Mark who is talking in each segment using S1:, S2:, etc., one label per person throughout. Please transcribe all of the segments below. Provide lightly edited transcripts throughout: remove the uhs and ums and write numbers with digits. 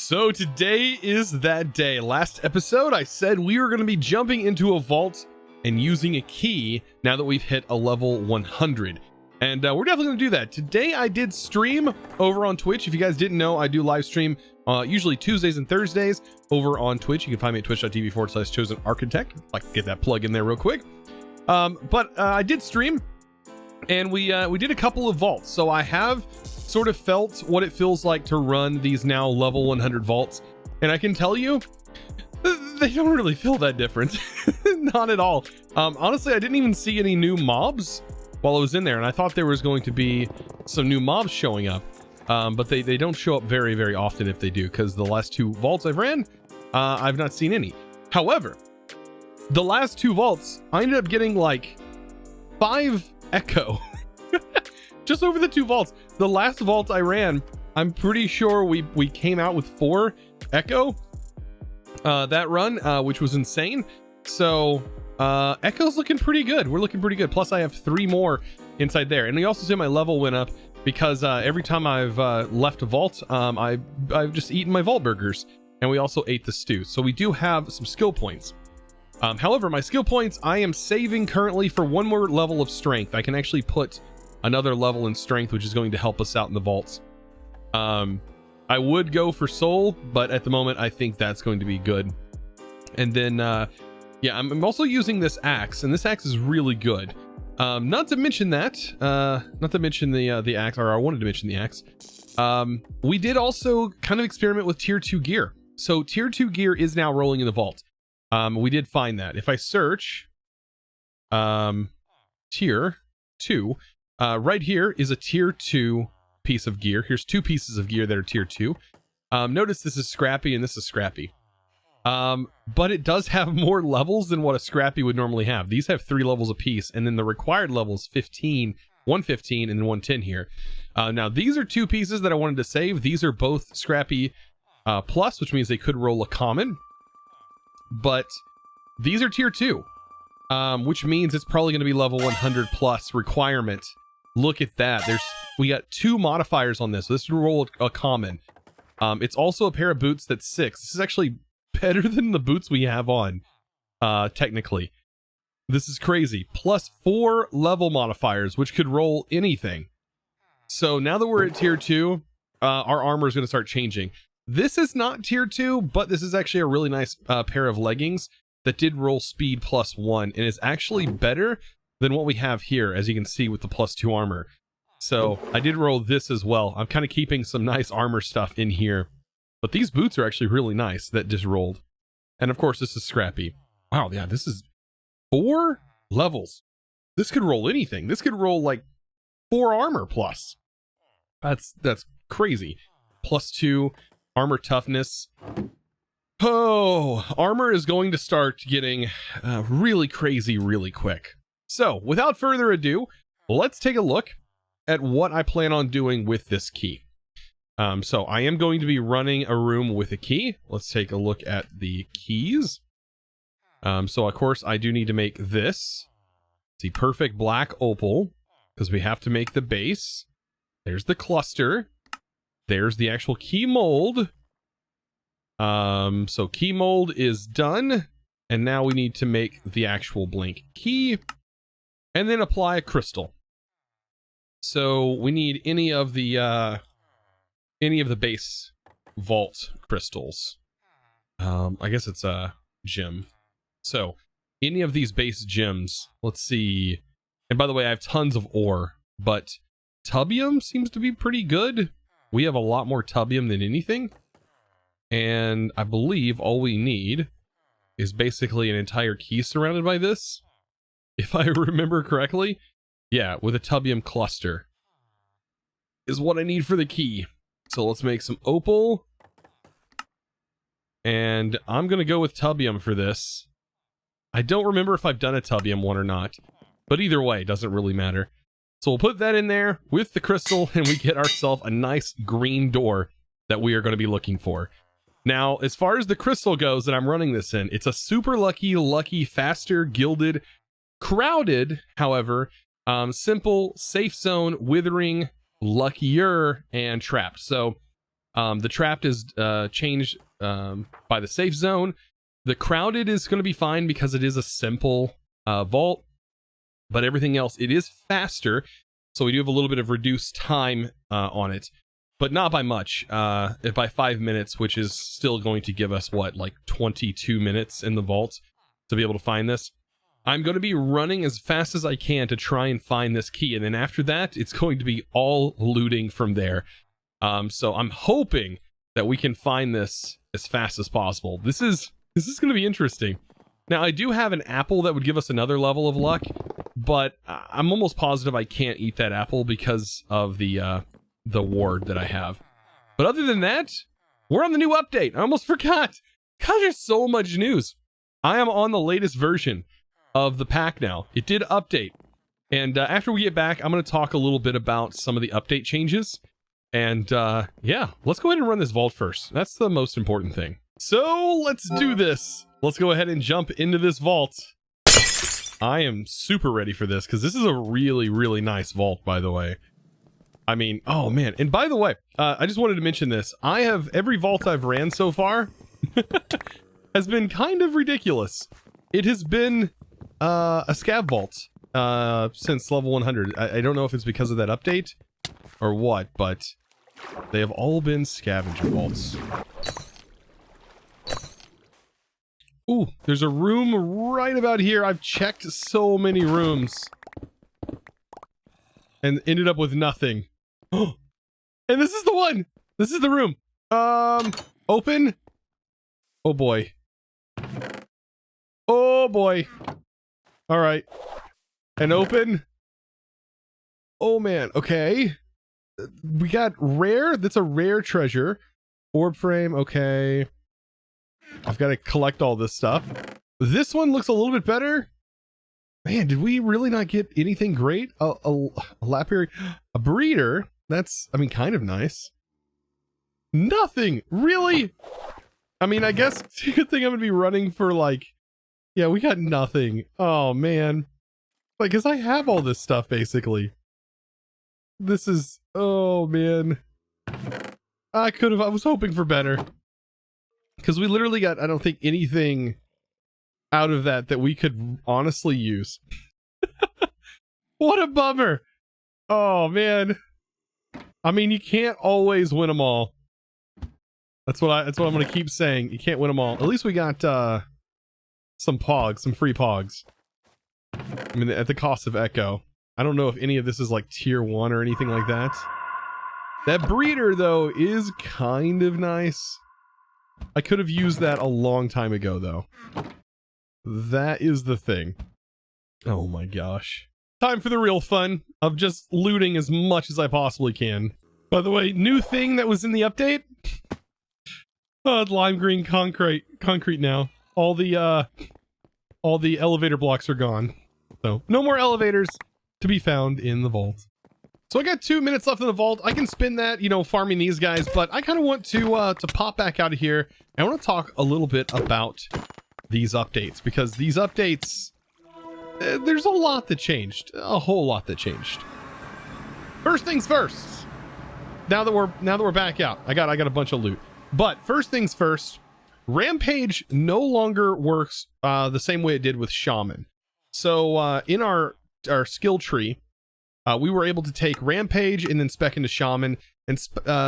S1: So today is that day. Last episode, I said we were going to be jumping into a vault and using a key now that we've hit a level 100. And we're definitely going to do that. Today, I did stream over on Twitch. If you guys didn't know, I do live stream usually Tuesdays and Thursdays over on Twitch. You can find me at twitch.tv/ChosenArchitect. I'd like to get that plug in there real quick. But I did stream, and we did a couple of vaults. So I have sort of felt what it feels like to run these now level 100 vaults. And I can tell you, they don't really feel that different. Not at all. Honestly, I didn't even see any new mobs while I was in there, and I thought there was going to be some new mobs showing up, but they don't show up very, very often if they do, because the last two vaults I've ran, I've not seen any. However, the last two vaults, I ended up getting like 5 echo. Just over the two vaults. The last vault I ran, I'm pretty sure we came out with 4 echo that run, which was insane. So echo's looking pretty good. We're looking pretty good. Plus I have 3 more inside there. And you also see my level went up because every time I've left a vault, I've just eaten my vault burgers, and we also ate the stew. So we do have some skill points. However, my skill points I am saving currently for 1 more level of strength. I can actually put another level in strength, which is going to help us out in the vaults. I would go for soul, but at the moment I think that's going to be good. And then yeah, I'm also using this axe, and this axe is really good. Not to mention that, not to mention the axe, or I wanted to mention the axe. We did also kind of experiment with tier 2 gear. So tier 2 gear is now rolling in the vault. We did find that. If I search tier 2, right here is a tier 2 piece of gear. Here's 2 pieces of gear that are tier 2. Notice this is scrappy and this is scrappy. But it does have more levels than what a scrappy would normally have. These have 3 levels apiece, and then the required level is 15, 115, and 110 here. Now these are 2 pieces that I wanted to save. These are both scrappy plus, which means they could roll a common. But these are tier 2, which means it's probably going to be level 100 plus requirement. Look at that. We got 2 modifiers on this. So this will roll a common. It's also a pair of boots that's 6. This is actually better than the boots we have on, technically. This is crazy. Plus 4 level modifiers, which could roll anything. So now that we're at tier 2, our armor is going to start changing. This is not tier 2, but this is actually a really nice pair of leggings that did roll speed plus 1, and is actually better than what we have here, as you can see with the plus 2 armor. So I did roll this as well. I'm kind of keeping some nice armor stuff in here. But these boots are actually really nice that just rolled. And of course, this is scrappy. Wow, yeah, this is 4 levels. This could roll anything. This could roll like 4 armor plus. That's crazy. Plus 2 armor toughness. Oh, armor is going to start getting really crazy really quick. So without further ado, let's take a look at what I plan on doing with this key. So I am going to be running a room with a key. Let's take a look at the keys. So of course I do need to make this the perfect black opal, because we have to make the base. There's the cluster. There's the actual key mold. So key mold is done, and now we need to make the actual blank key and then apply a crystal. So we need any of the base vault crystals. I guess it's a gem. So any of these base gems, let's see. And by the way, I have tons of ore, but tubium seems to be pretty good. We have a lot more tubium than anything. And I believe all we need is basically an entire key surrounded by this, if I remember correctly. Yeah, with a tubium cluster is what I need for the key. So let's make some opal. And I'm going to go with tubium for this. I don't remember if I've done a tubium one or not, but either way, it doesn't really matter. So we'll put that in there with the crystal, and we get ourselves a nice green door that we are going to be looking for. Now, as far as the crystal goes that I'm running this in, it's a super lucky, faster, gilded, crowded, however, simple, safe zone, withering, luckier, and trapped. So The trapped is changed by the safe zone. The crowded is going to be fine because it is a simple vault, but everything else, it is faster. So we do have a little bit of reduced time on it, but not by much, by 5 minutes, which is still going to give us, what, like 22 minutes in the vault to be able to find this. I'm going to be running as fast as I can to try and find this key, and then after that, it's going to be all looting from there. So I'm hoping that we can find this as fast as possible. This is going to be interesting. Now, I do have an apple that would give us another level of luck, but I'm almost positive I can't eat that apple because of the ward that I have. But other than that, we're on the new update. I almost forgot. God, there's so much news. I am on the latest version of the pack now. It did update. And after we get back, I'm going to talk a little bit about some of the update changes. And yeah, let's go ahead and run this vault first. That's the most important thing. So let's do this. Let's go ahead and jump into this vault. I am super ready for this because this is a really, really nice vault, by the way. I mean, oh man. And by the way, I just wanted to mention this. I have every vault I've ran so far has been kind of ridiculous. It has been a scav vault since level 100. I don't know if it's because of that update or what, but they have all been scavenger vaults. Ooh, there's a room right about here. I've checked so many rooms and ended up with nothing. And this is the one. This is the room. Open. Oh boy. Oh boy. All right. And open. Oh man. Okay. We got rare. That's a rare treasure. Orb frame. Okay. I've got to collect all this stuff. This one looks a little bit better. Man, did we really not get anything great? A lapidary, a breeder. That's, I mean, kind of nice. Nothing, really? I mean, I guess it's a good thing I'm gonna be running for like, yeah, we got nothing. Oh man, like, cause I have all this stuff basically. This is, oh man. I was hoping for better. Because we literally got, I don't think, anything out of that we could honestly use. What a bummer. Oh, man. I mean, you can't always win them all. That's what I'm going to keep saying. You can't win them all. At least we got some pogs, some free pogs. I mean, at the cost of Echo. I don't know if any of this is like tier 1 or anything like that. That breeder, though, is kind of nice. I could have used that a long time ago, though. That is the thing. Oh my gosh. Time for the real fun of just looting as much as I possibly can. By the way, new thing that was in the update? Lime green concrete now. All the elevator blocks are gone. So, no more elevators to be found in the vault. So I got 2 minutes left in the vault. I can spend that, you know, farming these guys, but I kind of want to pop back out of here. I want to talk a little bit about these updates, because these updates, there's a lot that changed, a whole lot that changed. First things first. Now that we're back out, I got a bunch of loot. But first things first, Rampage no longer works the same way it did with Shaman. So in our skill tree, we were able to take Rampage and then spec into Shaman, and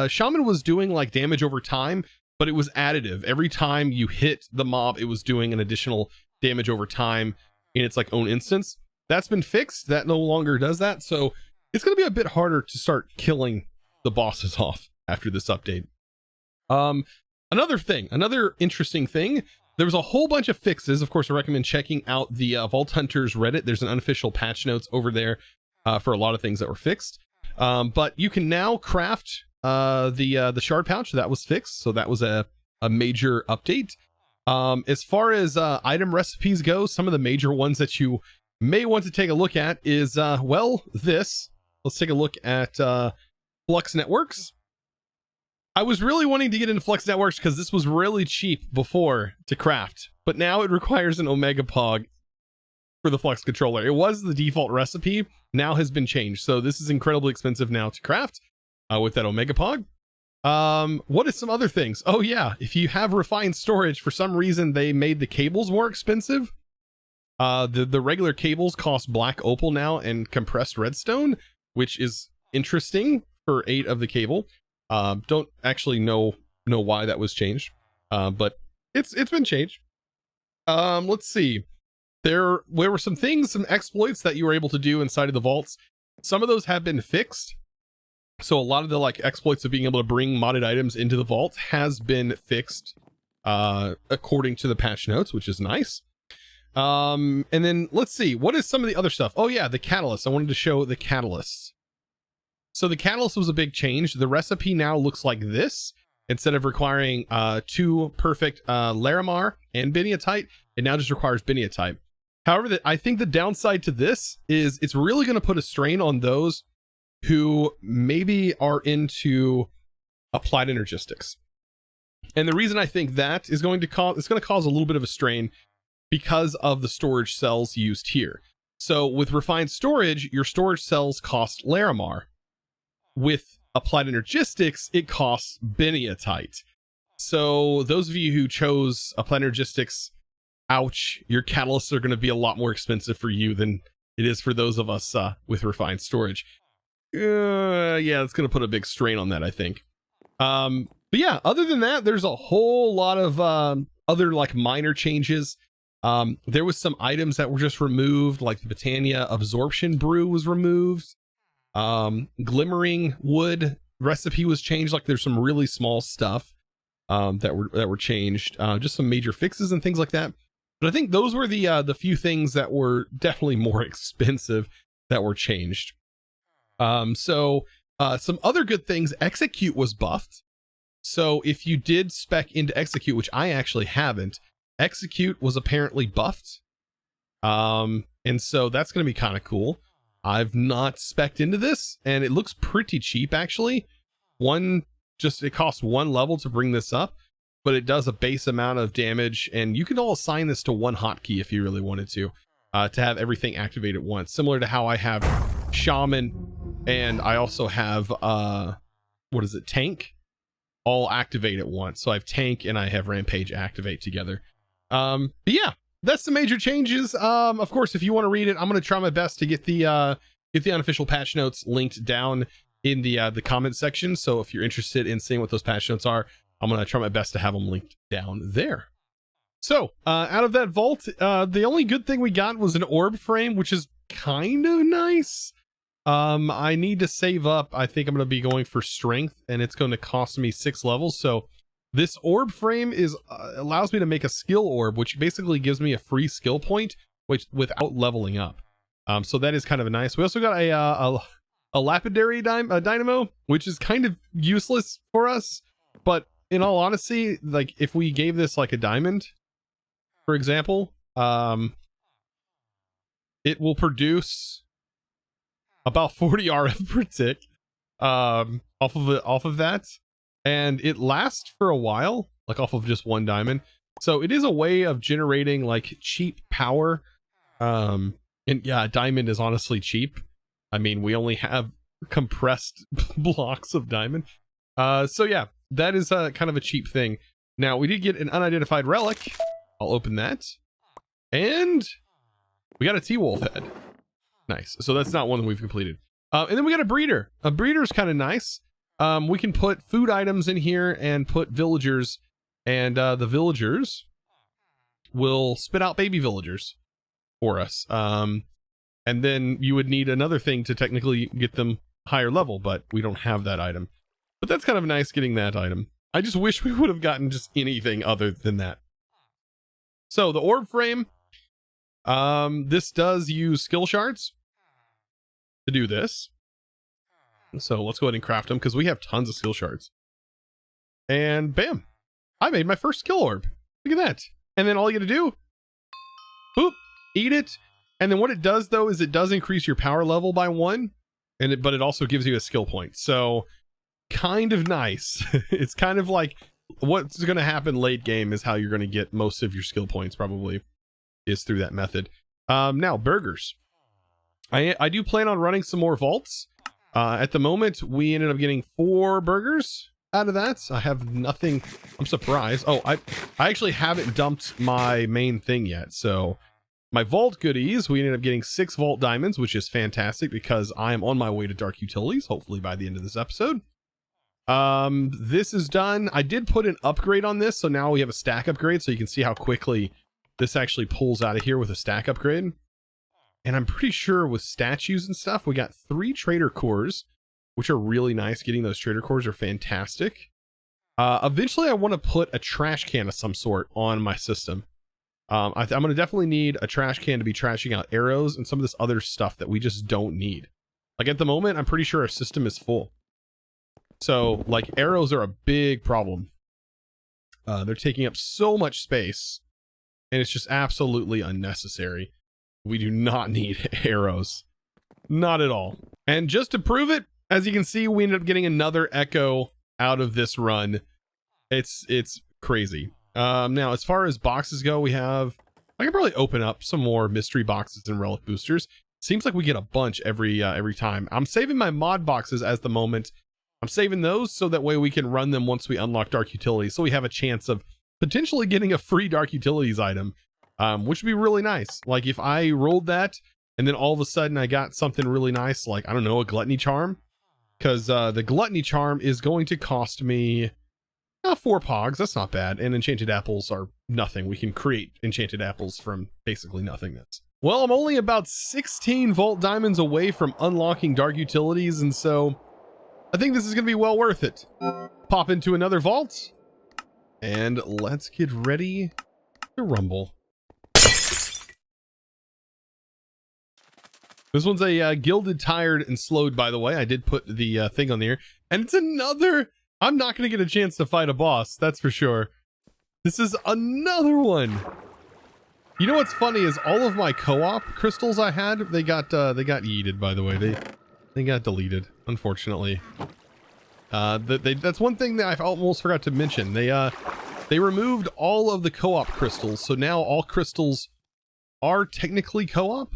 S1: Shaman was doing like damage over time, but it was additive. Every time you hit the mob, it was doing an additional damage over time in its like own instance. That's been fixed. That no longer does that. So it's going to be a bit harder to start killing the bosses off after this update. Another interesting thing, there was a whole bunch of fixes. Of course, I recommend checking out the Vault Hunters Reddit. There's an unofficial patch notes over there for a lot of things that were fixed. But you can now craft the shard pouch. That was fixed, so that was a major update. As far as item recipes go, some of the major ones that you may want to take a look at is well, this. Let's take a look at Flux Networks. I was really wanting to get into Flux Networks because this was really cheap before to craft, but now it requires an Omega Pog for the Flux controller. It was the default recipe, now has been changed, so this is incredibly expensive now to craft with that Omega Pog. What is some other things? Oh yeah, if you have refined storage, for some reason they made the cables more expensive. The regular cables cost black opal now and compressed redstone, which is interesting for 8 of the cable. Don't actually know why that was changed, but it's been changed. Let's see. There were some things, some exploits that you were able to do inside of the vaults. Some of those have been fixed. So a lot of the like exploits of being able to bring modded items into the vault has been fixed according to the patch notes, which is nice. And then let's see, what is some of the other stuff? Oh yeah, the catalyst. I wanted to show the catalysts. So the catalyst was a big change. The recipe now looks like this. Instead of requiring 2 perfect Larimar and Biniatite, it now just requires Biniatite. However, I think the downside to this is it's really going to put a strain on those who maybe are into applied energistics. And the reason I think that is going to cause a little bit of a strain because of the storage cells used here. So with refined storage, your storage cells cost Larimar. With applied energistics, it costs Biniatite. So those of you who chose applied energistics, ouch, your catalysts are going to be a lot more expensive for you than it is for those of us with refined storage. Yeah, it's going to put a big strain on that, I think. But yeah, other than that, there's a whole lot of other like minor changes. There was some items that were just removed, like the Britannia absorption brew was removed. Glimmering wood recipe was changed. Like there's some really small stuff that were changed. Just some major fixes and things like that. But I think those were the few things that were definitely more expensive that were changed. So some other good things, execute was buffed. So if you did spec into execute, which I actually haven't, execute was apparently buffed. And so that's going to be kind of cool. I've not spec'd into this and it looks pretty cheap actually. It costs 1 level to bring this up, but it does a base amount of damage, and you can all assign this to 1 hotkey if you really wanted to have everything activate at once, similar to how I have Shaman and I also have Tank all activate at once. So I have Tank and I have Rampage activate together. But yeah, that's the major changes. Of course, if you want to read it, I'm going to try my best to get the unofficial patch notes linked down in the comment section. So if you're interested in seeing what those patch notes are, I'm going to try my best to have them linked down there. So out of that vault, the only good thing we got was an orb frame, which is kind of nice. I need to save up. I think I'm going to be going for strength, and it's going to cost me 6 levels. So this orb frame allows me to make a skill orb, which basically gives me a free skill point, without leveling up. So that is kind of nice. We also got a lapidary dynamo, which is kind of useless for us. But in all honesty, like if we gave this like a diamond, for example, it will produce about 40 RF per tick off of that. And it lasts for a while, like off of just 1 diamond. So it is a way of generating like cheap power. And yeah, diamond is honestly cheap. I mean, we only have compressed blocks of diamond. So yeah, that is kind of a cheap thing. Now we did get an unidentified relic. I'll open that. And we got a T-Wolf head. Nice. So that's not one that we've completed. And then we got a breeder. A breeder is kind of nice. We can put food items in here and put villagers, and the villagers will spit out baby villagers for us. And then you would need another thing to technically get them higher level, but we don't have that item. But that's kind of nice getting that item. I just wish we would have gotten just anything other than that. So the orb frame, this does use skill shards to do this. So let's go ahead and craft them because we have tons of skill shards. And bam, I made my first skill orb. Look at that. And then all you gotta do, boop, eat it. And then what it does though is it does increase your power level by 1, but it also gives you a skill point. So kind of nice. It's kind of like what's going to happen late game is how you're going to get most of your skill points, probably is through that method. Now burgers. I do plan on running some more vaults. At the moment we ended up getting 4 burgers. out of that. I have nothing. I'm surprised. Oh, I actually haven't dumped my main thing yet. So my vault goodies, we ended up getting 6 vault diamonds, which is fantastic because I am on my way to dark utilities, hopefully by the end of this episode. This is done. I did put an upgrade on this, so now we have a stack upgrade, so you can see how quickly this actually pulls out of here with a stack upgrade. And I'm pretty sure with statues and stuff, we got 3 trader cores, which are really nice. Getting those trader cores are fantastic. Eventually I want to put a trash can of some sort on my system. I'm going to definitely need a trash can to be trashing out arrows and some of this other stuff that we just don't need. Like at the moment, I'm pretty sure our system is full. So like arrows are a big problem. They're taking up so much space and it's just absolutely unnecessary. We do not need arrows. Not at all. And just to prove it, as you can see, we ended up getting another echo out of this run. It's crazy. Now, as far as boxes go, we have... I can probably open up some more mystery boxes and relic boosters. Seems like we get a bunch every time. I'm saving my mod boxes as the moment. I'm saving those so that way we can run them once we unlock Dark Utilities. So we have a chance of potentially getting a free Dark Utilities item, which would be really nice. Like if I rolled that and then all of a sudden I got something really nice, like, I don't know, a Gluttony Charm. Because the Gluttony Charm is going to cost me 4 pogs. That's not bad. And enchanted apples are nothing. We can create enchanted apples from basically nothingness. Well, I'm only about 16 vault diamonds away from unlocking Dark Utilities, and so I think this is going to be well worth it. Pop into another vault, and let's get ready to rumble. This one's a gilded, tired, and slowed, by the way. I did put the thing on there. And it's another... I'm not going to get a chance to fight a boss, that's for sure. This is another one. You know what's funny is all of my co-op crystals I had, they got yeeted, by the way. They got deleted, unfortunately. That's one thing that I almost forgot to mention. They removed all of the co-op crystals, so now all crystals are technically co-op.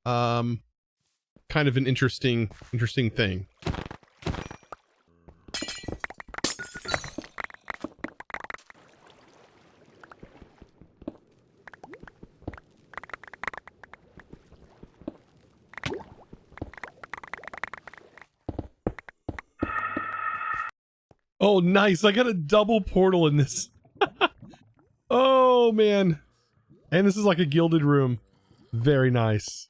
S1: Kind of an interesting thing. Oh, nice. I got a double portal in this. Oh, man. And this is like a gilded room. Very nice.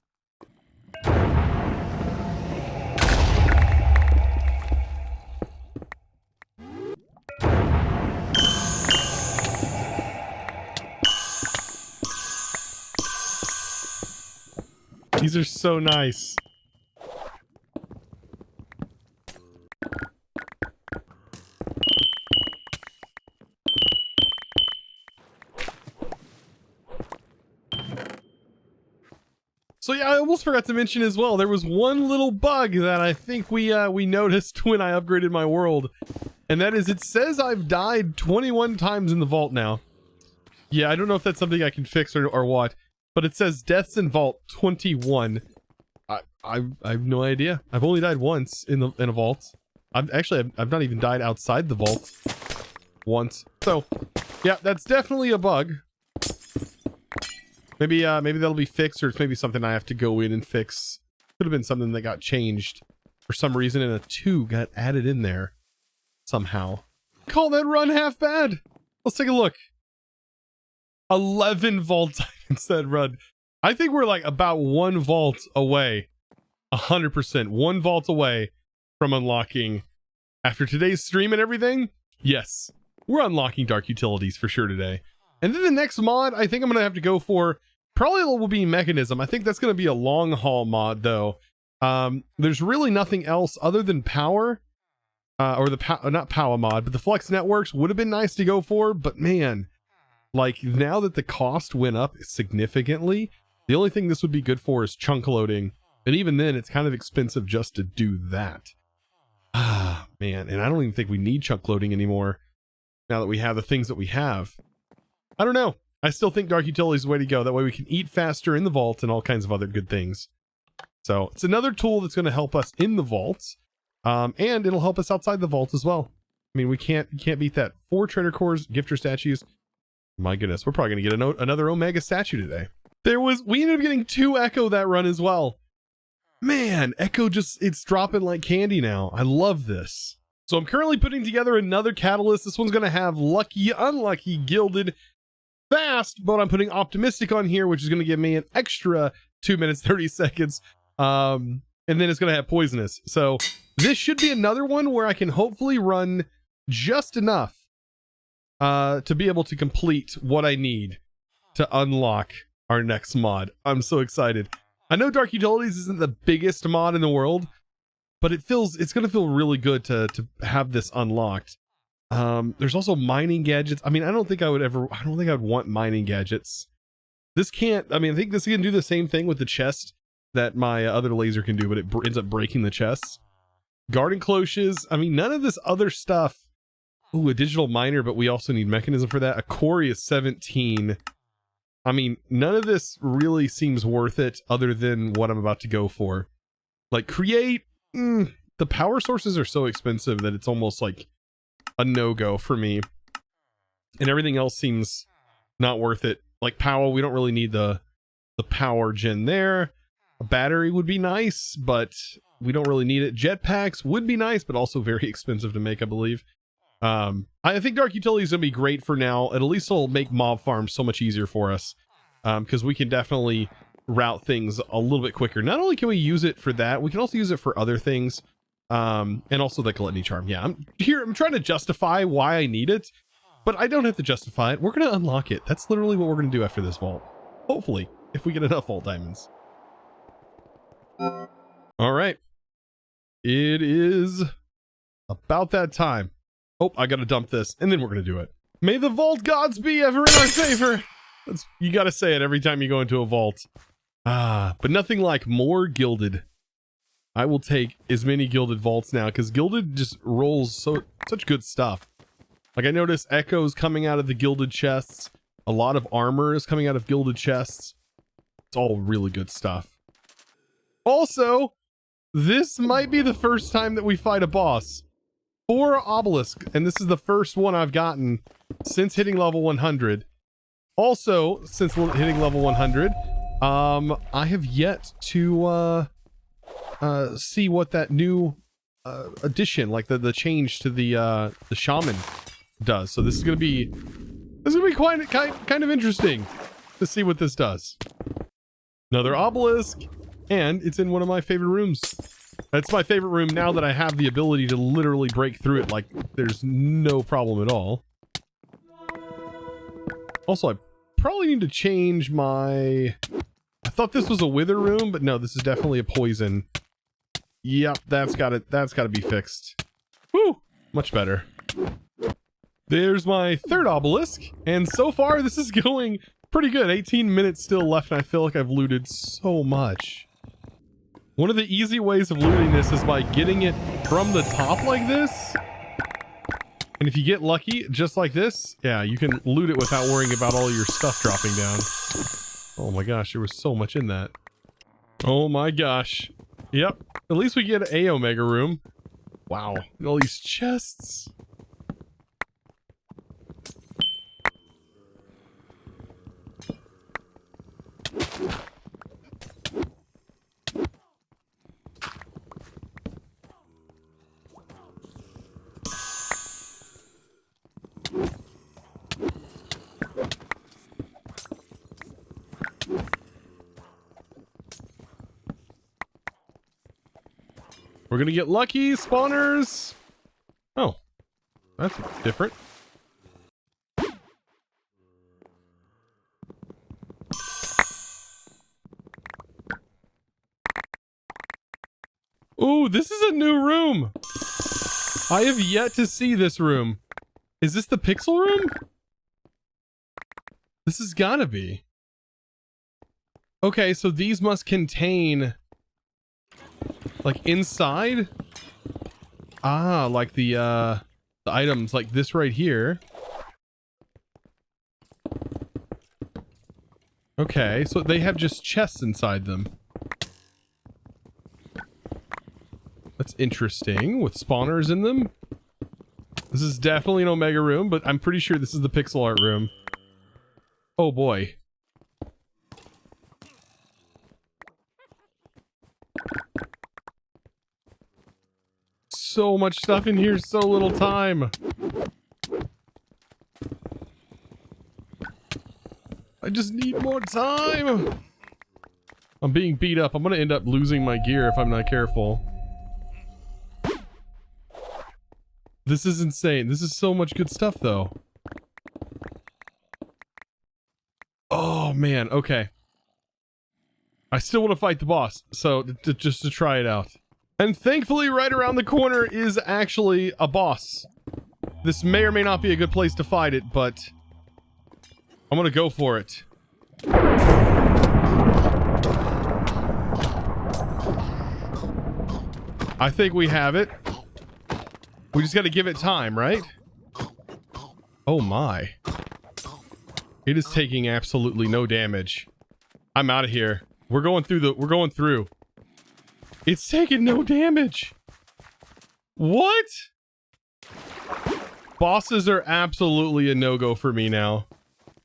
S1: These are so nice. So yeah, I almost forgot to mention as well, there was one little bug that I think we noticed when I upgraded my world. And that is, it says I've died 21 times in the vault now. Yeah, I don't know if that's something I can fix or what, but it says deaths in vault 21. I have no idea. I've only died once in a vault. I've not even died outside the vault once. So yeah, that's definitely a bug. Maybe that'll be fixed, or it's maybe something I have to go in and fix. Could have been something that got changed for some reason, and a 2 got added in there somehow. Call that run half bad. Let's take a look. 11 vault diamonds that run. I think we're like about 1 vault away. 100%. 1 vault away from unlocking. After today's stream and everything, yes, we're unlocking Dark Utilities for sure today. And then the next mod, I think I'm going to have to go for, probably will be Mechanism. I think that's going to be a long haul mod though. There's really nothing else other than Power, or not Power mod, but the Flex Networks would have been nice to go for, but man, like now that the cost went up significantly, the only thing this would be good for is chunk loading. And even then it's kind of expensive just to do that. Ah, man. And I don't even think we need chunk loading anymore now that we have the things that we have. I don't know. I still think Dark Utilities is the way to go. That way we can eat faster in the vault and all kinds of other good things. So it's another tool that's going to help us in the vault. And it'll help us outside the vault as well. mean, we can't beat that. 4 trader cores, gifter statues. My goodness, we're probably gonna get another Omega statue today. We ended up getting 2 Echo that run as well. Man, Echo it's dropping like candy now. I love this. So I'm currently putting together another catalyst. This one's gonna have lucky, unlucky, gilded, fast, but I'm putting optimistic on here, which is gonna give me an extra 2 minutes, 30 seconds. And then it's gonna have poisonous. So this should be another one where I can hopefully run just enough to be able to complete what I need to unlock our next mod. I'm so excited. I know Dark Utilities isn't the biggest mod in the world, but it's gonna feel really good to have this unlocked. There's also mining gadgets. I mean, I don't think I would want mining gadgets. This can't, I mean, I think this can do the same thing with the chest that my other laser can do, but it ends up breaking the chests. Garden cloches. I mean, none of this other stuff. Ooh, a digital miner, but we also need mechanism for that. A quarry is 17. I mean, none of this really seems worth it other than what I'm about to go for. Like, create, the power sources are so expensive that it's almost like a no-go for me. And everything else seems not worth it. Like power, we don't really need the power gen there. A battery would be nice, but we don't really need it. Jetpacks would be nice, but also very expensive to make, I believe. I think Dark Utility is going to be great for now. At least it'll make mob farms so much easier for us. Because we can definitely route things a little bit quicker. Not only can we use it for that, we can also use it for other things. And also the Gluttony Charm. Yeah, I'm trying to justify why I need it, but I don't have to justify it. We're going to unlock it. That's literally what we're going to do after this vault. Hopefully, if we get enough vault diamonds. All right. It is about that time. Oh, I got to dump this, and then we're going to do it. May the vault gods be ever in our favor. You got to say it every time you go into a vault. But nothing like more gilded. I will take as many gilded vaults now, because gilded just rolls such good stuff. Like, I notice echoes coming out of the gilded chests. A lot of armor is coming out of gilded chests. It's all really good stuff. Also, this might be the first time that we fight a boss. 4 obelisk, and this is the first one I've gotten since hitting level 100. Also, since hitting level 100, I have yet to see what that new addition, like the change to the shaman does. So this is gonna be quite kind of interesting to see what this does. Another obelisk, and it's in one of my favorite rooms. That's my favorite room now that I have the ability to literally break through it like there's no problem at all. Also, I probably need to change my... I thought this was a wither room, but no, this is definitely a poison. Yep, that's gotta be fixed. Woo! Much better. There's my 3rd obelisk, and so far this is going pretty good. 18 minutes still left, and I feel like I've looted so much. One of the easy ways of looting this is by getting it from the top like this. And if you get lucky, just like this, yeah, you can loot it without worrying about all your stuff dropping down. Oh my gosh, there was so much in that. Oh my gosh. Yep, at least we get a Omega room. Wow, all these chests. We're gonna get lucky spawners. Oh, that's different. Ooh, this is a new room. I have yet to see this room. Is this the pixel room? This has gotta be. Okay, so these must contain... like inside? Ah, like the items like this right here. Okay, so they have just chests inside them. That's interesting, with spawners in them. This is definitely an Omega room, but I'm pretty sure this is the pixel art room. Oh boy. So much stuff in here, so little time. I just need more time. I'm being beat up. I'm gonna end up losing my gear if I'm not careful. This is insane. This is so much good stuff, though. Oh, man. Okay. I still want to fight the boss, so just to try it out. And thankfully, right around the corner is actually a boss. This may or may not be a good place to fight it, but I'm gonna go for it. I think we have it. We just got to give it time, right? Oh my. It is taking absolutely no damage. I'm out of here. We're going through. It's taking no damage. What? Bosses are absolutely a no-go for me now.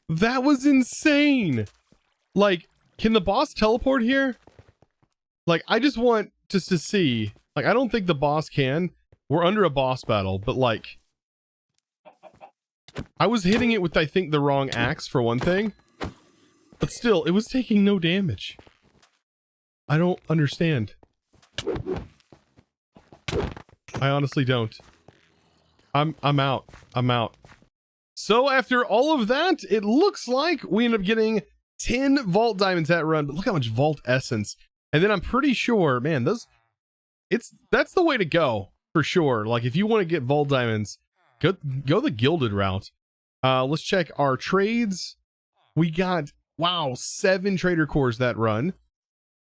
S1: That was insane. Like, can the boss teleport here? Like, I just want just to see. Like, I don't think the boss can. We're under a boss battle, but like, I was hitting it with, I think, the wrong axe for one thing, but still, it was taking no damage. I don't understand. I honestly don't. I'm out. I'm out. So after all of that, it looks like we end up getting 10 vault diamonds that run, but look how much vault essence. And then I'm pretty sure, man, that's the way to go. For sure. Like, if you want to get vault diamonds, go the gilded route. Let's check our trades. We got, wow, 7 trader cores that run.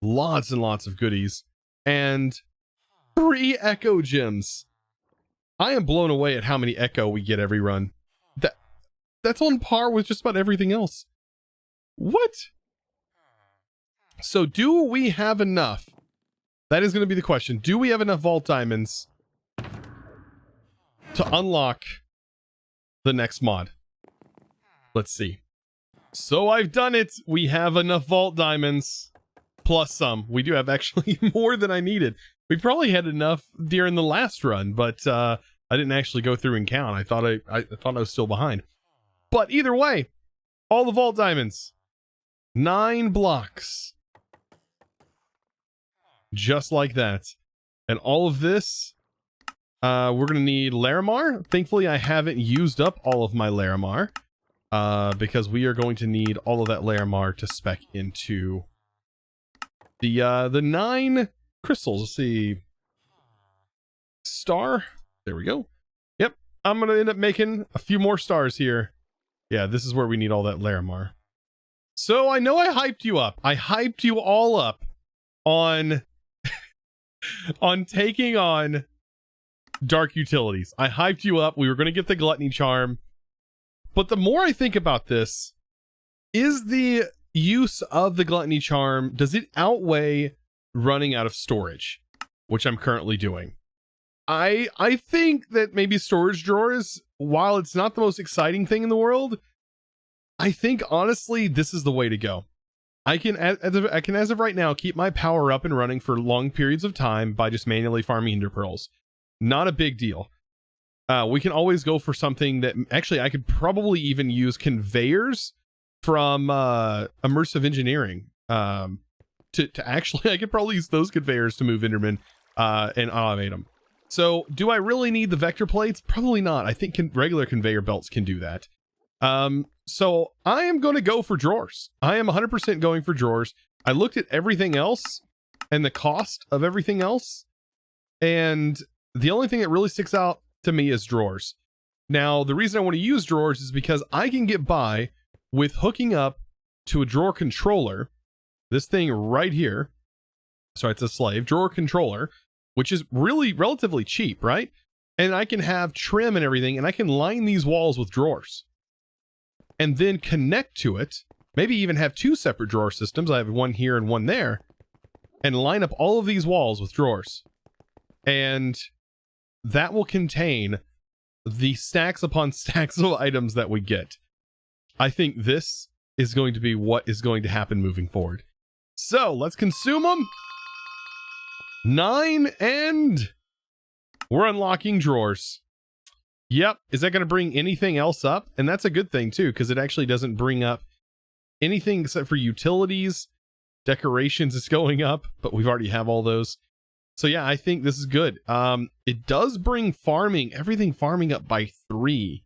S1: Lots and lots of goodies. And 3 echo gems. I am blown away at how many echo we get every run. That's on par with just about everything else. What? So do we have enough? That is going to be the question. Do we have enough vault diamonds to unlock the next mod? Let's see. So I've done it. We have enough vault diamonds plus some. We do have actually more than I needed. We probably had enough during the last run, but I didn't actually go through and count. I thought I was still behind. But either way, all the vault diamonds, 9 blocks, just like that. And all of this, we're gonna need Larimar. Thankfully, I haven't used up all of my Larimar, because we are going to need all of that Larimar to spec into the 9 crystals. Let's see, star. There we go. Yep, I'm gonna end up making a few more stars here. Yeah, this is where we need all that Larimar. So I know I hyped you up. I hyped you all up on on taking on Dark Utilities. I hyped you up. We were going to get the Gluttony Charm. But the more I think about this, is the use of the Gluttony Charm, does it outweigh running out of storage, which I'm currently doing? I think that maybe storage drawers, while it's not the most exciting thing in the world, I think honestly this is the way to go. I can as of right now keep my power up and running for long periods of time by just manually farming ender pearls. Not a big deal. We can always go for something that actually I could probably even use conveyors from immersive engineering. To actually, I could probably use those conveyors to move Endermen and automate them. So do I really need the vector plates? Probably not. I think regular conveyor belts can do that. So I am going to go for drawers. I am 100% going for drawers. I looked at everything else and the cost of everything else, and the only thing that really sticks out to me is drawers. Now, the reason I want to use drawers is because I can get by with hooking up to a drawer controller, this thing right here. Sorry, it's a slave drawer controller, which is really relatively cheap, right? And I can have trim and everything, and I can line these walls with drawers and then connect to it, maybe even have 2 separate drawer systems. I have one here and one there, and line up all of these walls with drawers. And that will contain the stacks upon stacks of items that we get, I think this is going to be what is going to happen moving forward. So let's consume them. 9, and we're unlocking drawers. Yep. Is that going to bring anything else up? And that's a good thing too, because it actually doesn't bring up anything except for utilities. Decorations is going up, but we've already have all those. So yeah, I think this is good. It does bring farming, everything farming up by 3.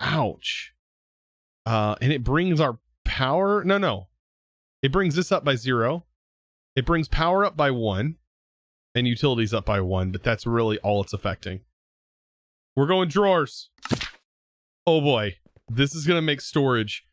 S1: Ouch. And it brings our power. No. It brings this up by 0. It brings power up by 1 and utilities up by 1, but that's really all it's affecting. We're going drawers. Oh boy, this is going to make storage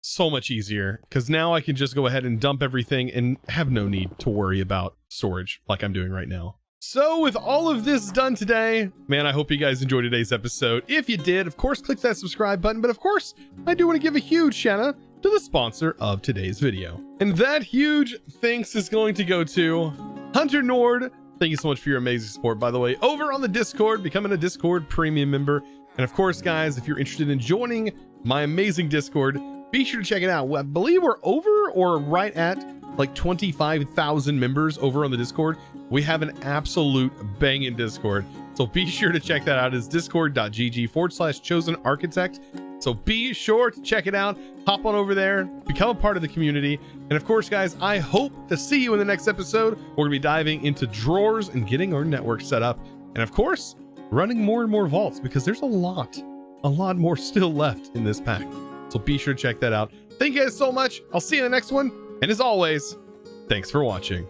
S1: so much easier, because now I can just go ahead and dump everything and have no need to worry about storage like I'm doing right now. So with all of this done today, man, I hope you guys enjoyed today's episode. If you did, of course, click that subscribe button. But of course, I do want to give a huge shout out to the sponsor of today's video. And that huge thanks is going to go to Hunter Nord. Thank you so much for your amazing support, by the way, over on the Discord, becoming a Discord premium member. And of course, guys, if you're interested in joining my amazing Discord, be sure to check it out. I believe we're over or right at like 25,000 members over on the Discord. We have an absolute banging Discord. So be sure to check that out. It's discord.gg/ChosenArchitect. So be sure to check it out. Hop on over there, become a part of the community. And of course, guys, I hope to see you in the next episode. We're gonna be diving into drawers and getting our network set up. And of course, running more and more vaults, because there's a lot more still left in this pack. So be sure to check that out. Thank you guys so much. I'll see you in the next one. And as always, thanks for watching.